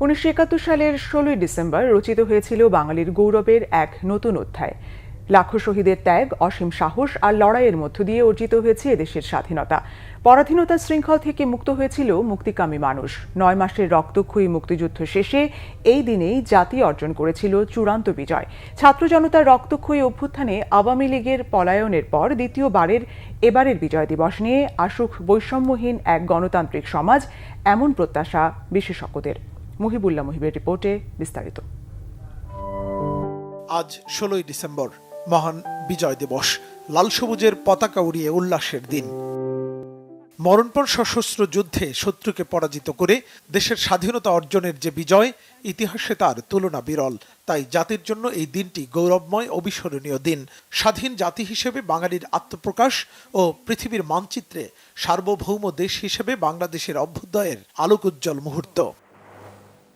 1971 সালের 16 ডিসেম্বর রচিত হয়েছিল বাঙালির গৌরবের এক নতুন অধ্যায়। লাখো শহীদের ত্যাগ, অসীম সাহস আর লড়াইয়ের মধ্য দিয়ে অর্জিত হয়েছে এদেশের স্বাধীনতা। পরাধীনতার শৃঙ্খল থেকে মুক্ত হয়েছিল মুক্তিকামী মানুষ। 9 মাসের রক্তক্ষয়ী মুক্তিযুদ্ধ শেষে এই দিনেই জাতি অর্জন করেছিল চূড়ান্ত বিজয়। ছাত্র জনতার রক্তক্ষয়ী অভ্যুত্থানে আওয়ামী লীগের পলায়নের পর এবারের বিজয় দিবস নিয়ে আসুক বৈষম্যহীন এক গণতান্ত্রিক সমাজ, এমন প্রত্যাশা বিশেষজ্ঞদের। মুহিবুল্লাহ মুহিবের রিপোর্টে বিস্তারিত। আজ 16 ডিসেম্বর, মহান বিজয় দিবস। লাল সবুজের পতাকা উড়িয়ে উল্লাসের দিন। মরণপণ সশস্ত্র যুদ্ধে শত্রুকে পরাজিত করে দেশের স্বাধীনতা অর্জনের যে বিজয়, ইতিহাসে তার তুলনা বিরল। তাই জাতির জন্য এই দিনটি গৌরবময়, অবিস্মরণীয় দিন। স্বাধীন জাতি হিসেবে বাঙালির আত্মপ্রকাশ ও পৃথিবীর মানচিত্রে সার্বভৌম দেশ হিসেবে বাংলাদেশের অভ্যুদয়ের আলোকোজ্জ্বল মুহূর্ত।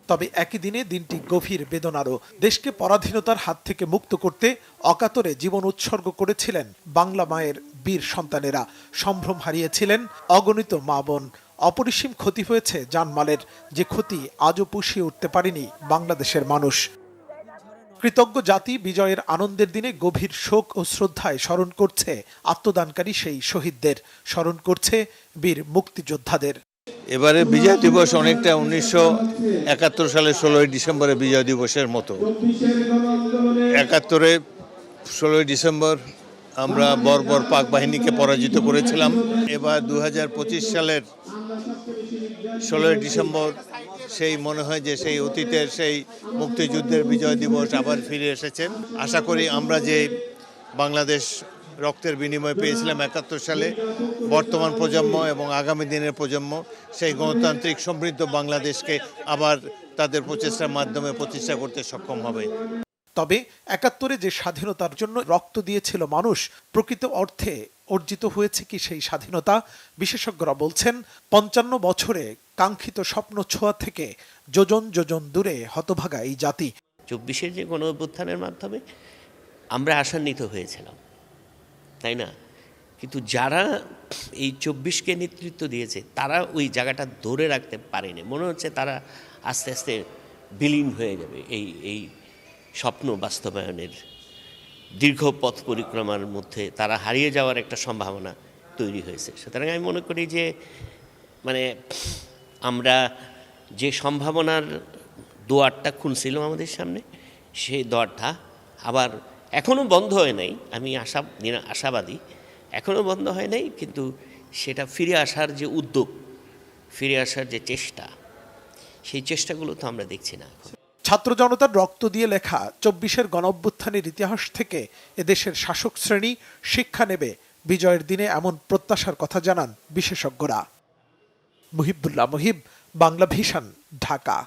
তবে একই দিনে দিনটি গভীর বেদনারও। দেশকে পরাধীনতার হাত থেকে মুক্ত করতে অকাতরে জীবন উৎসর্গ করেছিলেন বাংলা মায়ের বীর সন্তানেরা। সম্ভ্রম হারিয়েছিলেন অগণিত মা বোন। অপরিসীম ক্ষতি হয়েছে জানমালের, যে ক্ষতি আজও পুষিয়ে উঠতে পারেনি বাংলাদেশের মানুষ। কৃতজ্ঞ জাতি বিজয়ের আনন্দের দিনে গভীর শোক ও শ্রদ্ধায় স্মরণ করছে আত্মদানকারী সেই শহীদদের, স্মরণ করছে বীর মুক্তিযোদ্ধাদের। এবারে বিজয় দিবস অনেকটা 1971 সালের 16 ডিসেম্বরের বিজয় দিবসের মতো। 71-এ 16 ডিসেম্বর আমরা বর্বর পাক বাহিনীকে পরাজিত করেছিলাম। এবার 2025 সালের 16 ডিসেম্বর সেই মনে হয় যে সেই অতীতের সেই মুক্তিযুদ্ধের বিজয় দিবস আবার ফিরে এসেছেন। আশা করি আমরা যে বাংলাদেশ রক্তের বিনিময়ে পেয়েছিলাম 71 সালে, বর্তমান প্রজন্ম এবং আগামী দিনের প্রজন্ম সেই গণতান্ত্রিক সমৃদ্ধ বাংলাদেশকে আবার তাদের প্রচেষ্টার মাধ্যমে প্রতিষ্ঠা করতে সক্ষম হবে। তবে 71-এ যে স্বাধীনতার জন্য রক্ত দিয়েছিল মানুষ, প্রকৃত অর্থে অর্জিত হয়েছে কি সেই স্বাধীনতা? বিশেষজ্ঞরা বলছেন 55 বছরে কাঙ্ক্ষিত স্বপ্ন ছোঁয়া থেকে যোজন যোজন দূরে হতভাগা এই জাতি। 24-এর যে গণ অভ্যুত্থানের মাধ্যমে আমরা আশান্বিত হয়েছিলাম, তাই না? কিন্তু যারা এই 24-কে নেতৃত্ব দিয়েছে তারা ওই জায়গাটা ধরে রাখতে পারেনি। মনে হচ্ছে তারা আস্তে আস্তে বিলীন হয়ে যাবে এই স্বপ্ন বাস্তবায়নের দীর্ঘ পথ পরিক্রমার মধ্যে তারা হারিয়ে যাওয়ার একটা সম্ভাবনা তৈরি হয়েছে। সুতরাং আমি মনে করি যে আমরা যে সম্ভাবনার দুয়ারটা খুলছিলাম আমাদের সামনে, সেই দুয়ারটা আবার এখনও বন্ধ হয় নাই। আমি আশাবাদী, এখনও বন্ধ হয় নাই, কিন্তু সেটা ফিরে আসার যে উদ্যোগ, ফিরে আসার যে চেষ্টা, সেই চেষ্টাগুলো তো আমরা দেখছি না। ছাত্র জনতার রক্ত দিয়ে লেখা 24-এর গণঅভ্যুত্থানের ইতিহাস থেকে এদেশের শাসক শ্রেণী শিক্ষা নেবে বিজয়ের দিনে, এমন প্রত্যাশার কথা জানান বিশেষজ্ঞরা। মুহিবুল্লাহ মুহিব, বাংলা ভিশন, ঢাকা।